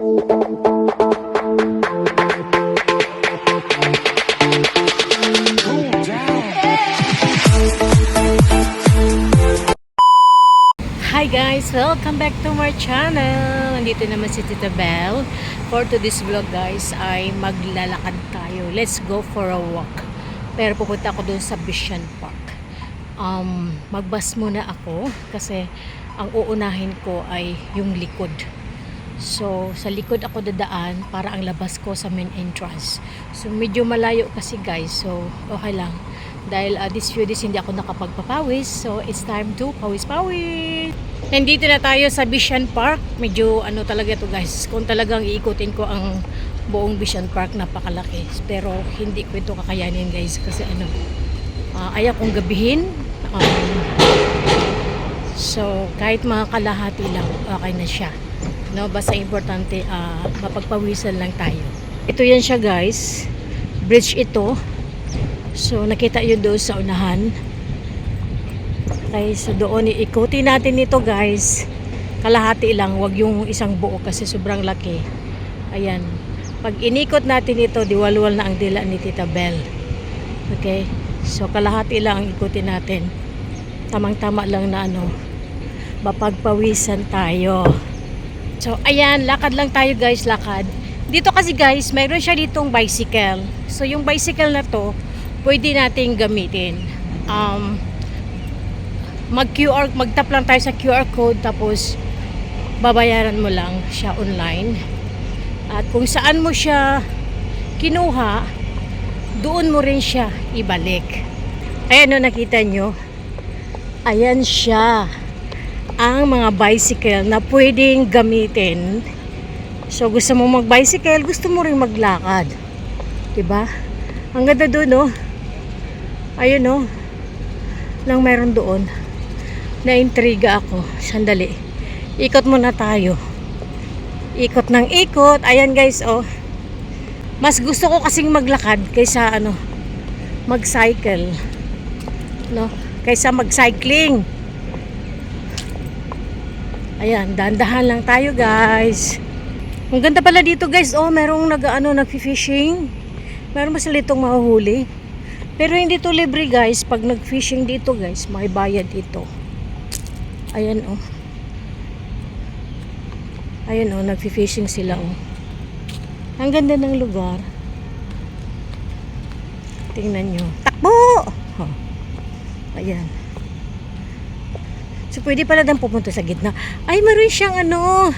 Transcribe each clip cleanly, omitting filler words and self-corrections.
Hi guys! Welcome back to my channel! Nandito naman si Tita Belle. For today's vlog guys ay maglalakad tayo. Let's go for a walk. Pero pupunta ako doon sa Bishan Park. Magbus muna ako kasi ang uunahin ko ay yung likod. So sa likod ako dadaan para ang labas ko sa main entrance. So medyo malayo kasi guys. So okay lang. Dahil this few days hindi ako nakapagpapawis. So it's time to pawis-pawis. Nandito na tayo sa Bishan Park. Medyo ano talaga to guys. Kung talagang iikutin ko ang buong Bishan Park, napakalaki. Pero hindi ko ito kakayanin guys. Kasi ano, ayaw kong gabihin. So kahit mga kalahati lang, okay na siya. No, basta importante mapagpawisan lang tayo. Ito yan siya guys. Bridge ito. So nakita yun doon sa unahan. Okay, so doon iikutin natin ito guys. Kalahati lang, wag yung isang buo kasi sobrang laki. Ayan. Pag inikot natin ito, diwalwal na ang dila ni Tita Belle. Okay? So kalahati lang ang ikutin natin. Tamang-tama lang na ano, mapagpawisan tayo. So ayan, lakad lang tayo guys, lakad. Dito kasi guys, mayroon siya ditong bicycle. So yung bicycle na to, pwede nating gamitin. Magtap lang tayo sa QR code, tapos babayaran mo lang siya online. At kung saan mo siya kinuha, doon mo rin siya ibalik. Ayan o, nakita nyo. Ayan siya. Ang mga bicycle na pwedeng gamitin. So gusto mo mag-bicycle, gusto mo rin maglakad. Diba? Ang ganda doon, no? Ayun, no? Lang meron doon. Na-intriga ako. Sandali. Ikot muna tayo. Ikot ng ikot. Ayan, guys, oh. Mas gusto ko kasing maglakad kaysa, ano, mag-cycle. No? Kaysa mag-cycling. Ayan, dahan-dahan lang tayo, guys. Ang ganda pala dito, guys. Oh, merong nag-fishing. Meron ba sila itong mahuhuli? Pero hindi to libre guys. Pag nag-fishing dito guys, may bayad ito. Ayan oh. Ayan oh, nag-fishing sila oh. Ang ganda ng lugar. Tingnan nyo. Takbo! Oh. Ayan. So pwede pala dang pupunta sa gitna. Ay, meron siyang ano.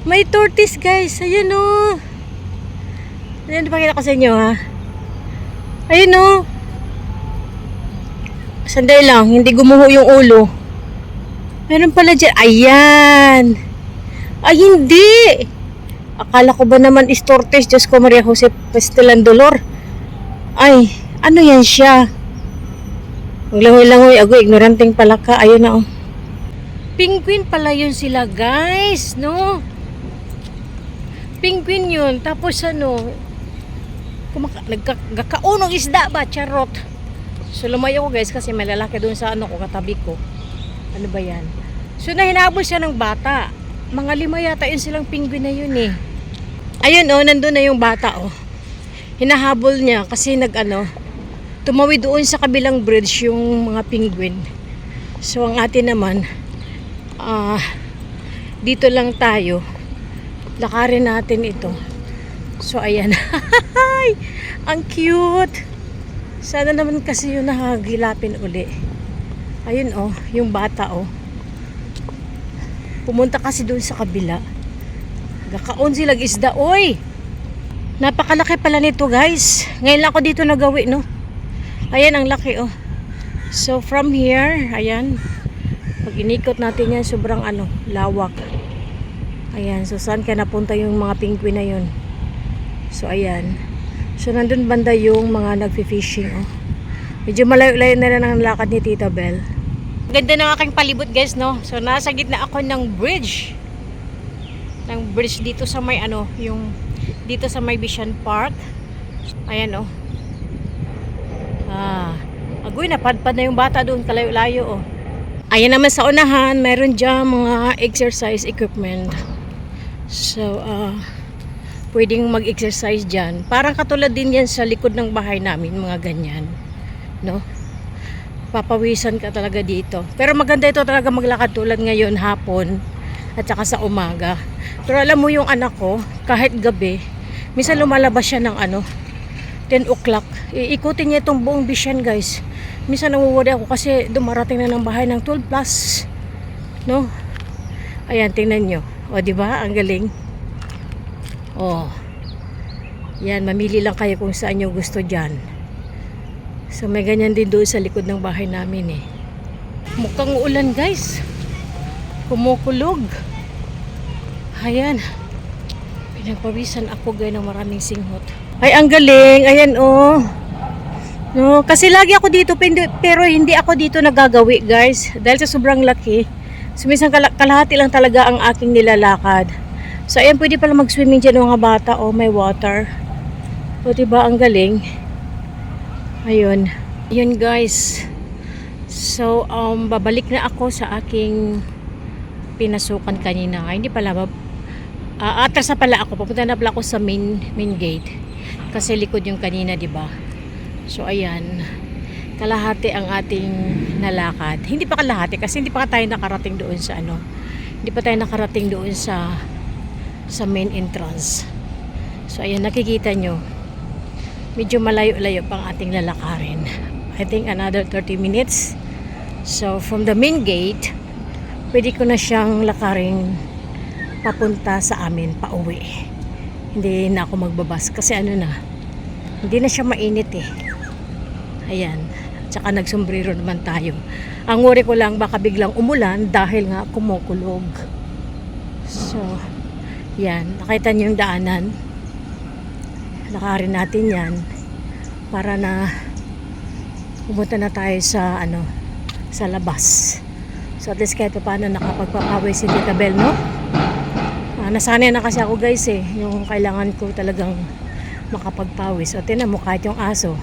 May tortoise guys. Ayan oh. Ayan, pakita ko sa inyo ha. Ayun o. Sandali lang, hindi gumuho yung ulo. Meron pala dyan. Ayan. Ay, hindi. Akala ko ba naman is tortoise. Diyos ko, Maria Jose Pastelan Dolor. Ay, ano yan siya? Ang langoy-langoy. Ago, ignoranting pala ka. Ayun na o. Penguin pala yun sila guys, no? Penguin yun. Tapos ano, nagkakaunong isda ba? Charot. So lumayo ko guys kasi may lalaki doon sa ano ko, katabi ko. Ano ba yan? So nahinabol siya ng bata. Mga 5 yata yun silang penguin na yun eh. Ayun oh, nandun na yung bata oh. Hinahabol niya kasi tumawid doon sa kabilang bridge yung mga penguin. So ang atin naman dito lang tayo. Lakarin natin ito. So ayan. Ang cute. Sana naman kasi yung nakagilapin uli. Ayun oh, yung bata oh. Pumunta kasi doon sa kabila. Gakaon sila isda. Oy! Napakalaki pala nito guys. Ngayon lang ako dito nagawi no. Ayan ang laki oh. So from here, ayan. Pag inikot natin yan, sobrang lawak. Ayan, so saan ka napunta yung mga penguin na yun? So ayan. So nandun banda yung mga nagfi-fishing oh. Medyo malayo-layo na lang ang lakad ni Tita Belle. Ganda ng aking palibot guys no. So nasa gitna ako ng bridge. Ng bridge dito sa may yung dito sa may Bishan Park. Ayan oh. Agoy, napadpad na yung bata doon kalayo-layo oh. Ayan naman sa unahan, meron dyan mga exercise equipment. So, pwedeng mag-exercise dyan. Parang katulad din yan sa likod ng bahay namin, mga ganyan. No? Papawisan ka talaga dito. Pero maganda ito talaga maglakad tulad ngayon, hapon, at saka sa umaga. Pero alam mo yung anak ko, kahit gabi, minsan lumalabas siya ng 10 o'clock. Iikutin niya itong buong Bishan, guys. Minsan nawuwari ako kasi dumarating na ng bahay ng 12 plus. No? Ayan, tingnan nyo. O, diba? Ang galing. O. Yan, mamili lang kayo kung saan nyo gusto dyan. So, may ganyan din doon sa likod ng bahay namin eh. Mukhang ulan, guys. Kumukulog. Ayan. Pinagpawisan ako, guys, ng maraming singhot. Ay, ang galing. Ayan, oh. No, kasi lagi ako dito, pero hindi ako dito nagagawi, guys. Dahil sa sobrang laki. So, minsan kalahati lang talaga ang aking nilalakad. So, ayan, pwede pala mag-swimming dyan ng mga bata. Oh, may water. O, diba, ang galing. Ayun. Ayun, guys. So, babalik na ako sa aking pinasukan kanina. Ay, hindi pala. Atras na pala ako. Papunta na pala ako sa main gate. Kasi likod yung kanina, diba? So, ayan. Kalahati ang ating nalakad. Hindi pa kalahati kasi hindi pa tayo nakarating doon sa Hindi pa tayo nakarating doon sa main entrance. So ayan, nakikita nyo. Medyo malayo-layo pang ating lalakarin. I think another 30 minutes. So from the main gate, pwede ko na siyang lakarin papunta sa amin, pauwi. Hindi na ako magbabas kasi hindi na siya mainit eh. Ayan. Tsaka nagsombrero naman tayo. Ang worry ko lang baka biglang umulan dahil nga kumukulog. So, yan. Nakita niyo yung daanan. Lakarin natin yan para na pumunta na tayo sa sa labas. So at least kahit paano nakapagpapawis si Tita Bel, no? Nasanay na kasi ako, guys eh. Yung kailangan ko talagang makapagpawis. O tinan mo, kahit yung aso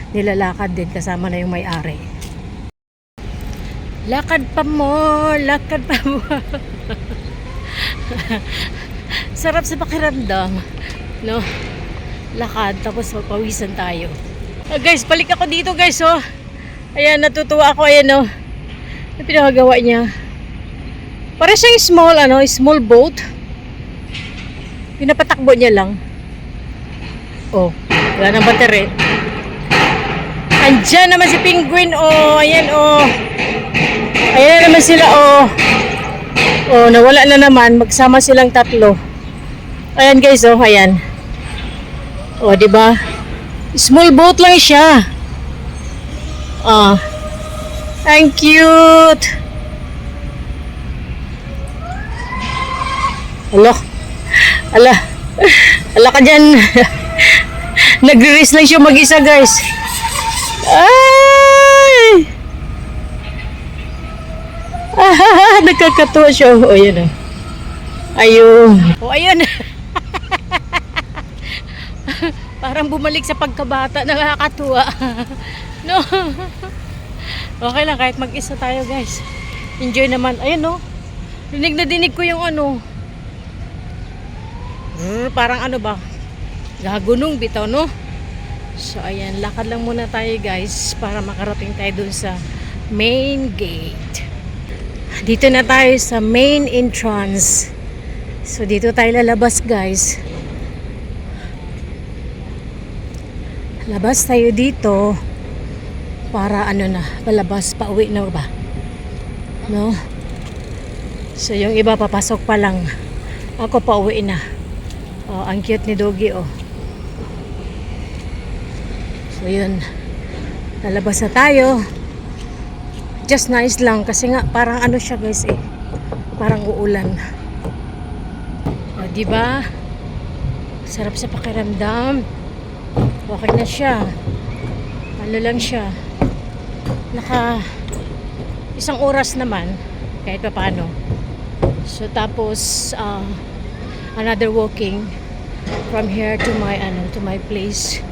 nilalakad din kasama na yung may-ari. Lakad pa mo, lakad pa mo. Sarap sa pakiramdam, no? Lakad tapos magpawisan tayo. Guys, balik ako dito, guys, oh. Ayan, natutuwa ako, ayan, oh. Ano pinagagawa niya? Para siyang small boat. Pinapatakbo niya lang. Oh, wala nang battery. Andyan naman si Penguin, oh. Ayan, oh. Ayan na naman sila, oh. Oh, nawala na naman. Magsama silang tatlo. Ayan, guys, oh. Ayan. Oh, diba? Small boat lang siya. Ah. Ang cute. Ala. Ala. Ala ka dyan. Nag-race lang siya mag-isa, guys. Ay! Nagkakatuwa siya. O, yan o. Ayun. O, ayun. Parang bumalik sa pagkabata. Nakakatuwa. No? Okay lang, kahit mag-isa tayo, guys. Enjoy naman. Ayun, no? Dinig na dinig ko yung parang ba? Gagunong bitaw, no? So, ayan, lakad lang muna tayo, guys, para makarating tayo dun sa main gate. Dito na tayo sa main entrance. So, dito tayo lalabas, guys. Labas tayo dito para palabas, pauwi na ba? No? So, yung iba papasok pa lang. Ako pauwi na. Oh, ang cute ni Doggy, oh. So yun, lalabas na tayo. Just nice lang kasi nga parang siya, guys eh. Parang uulan. O, diba? Sarap sa pakiramdam. Okay na siya. Lang siya. Isang oras naman kahit pa paano. So tapos another walking from here to my place.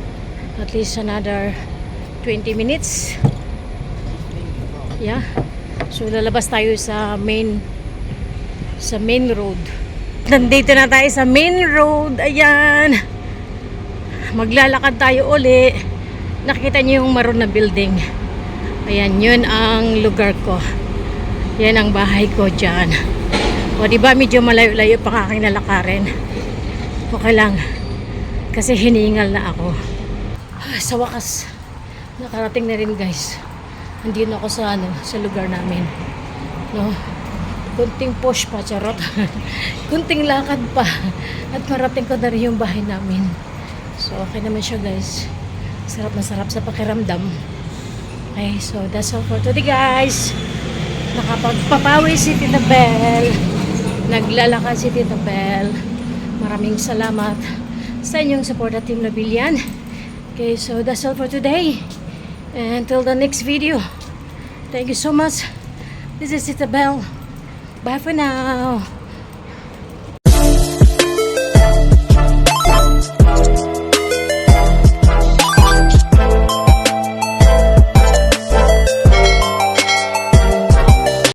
At least another 20 minutes. Yeah. So lalabas tayo sa main road. Nandito na tayo sa main road. Ayan. Maglalakad tayo uli. Nakita niyo yung maroon na building. Ayan, yun ang lugar ko. Yan ang bahay ko dyan. O diba medyo malayo-layo pa aking lalakarin. Okay lang. Kasi hiningal na ako. Sa wakas, nakarating na rin guys. Nandito ako sa sa lugar namin. No? Kunting push pa, charot. Kunting lakad pa. At marating ko na rin yung bahay namin. So okay naman siya guys. Sarap na sarap sa pakiramdam. Okay, so that's all for today guys. Nakapagpapawi si Tita Belle. Naglalakad si Tita Belle. Maraming salamat sa inyong support at Team Labilyan. Okay, so that's all for today. Until the next video. Thank you so much. This is Tita Belle. Bye for now.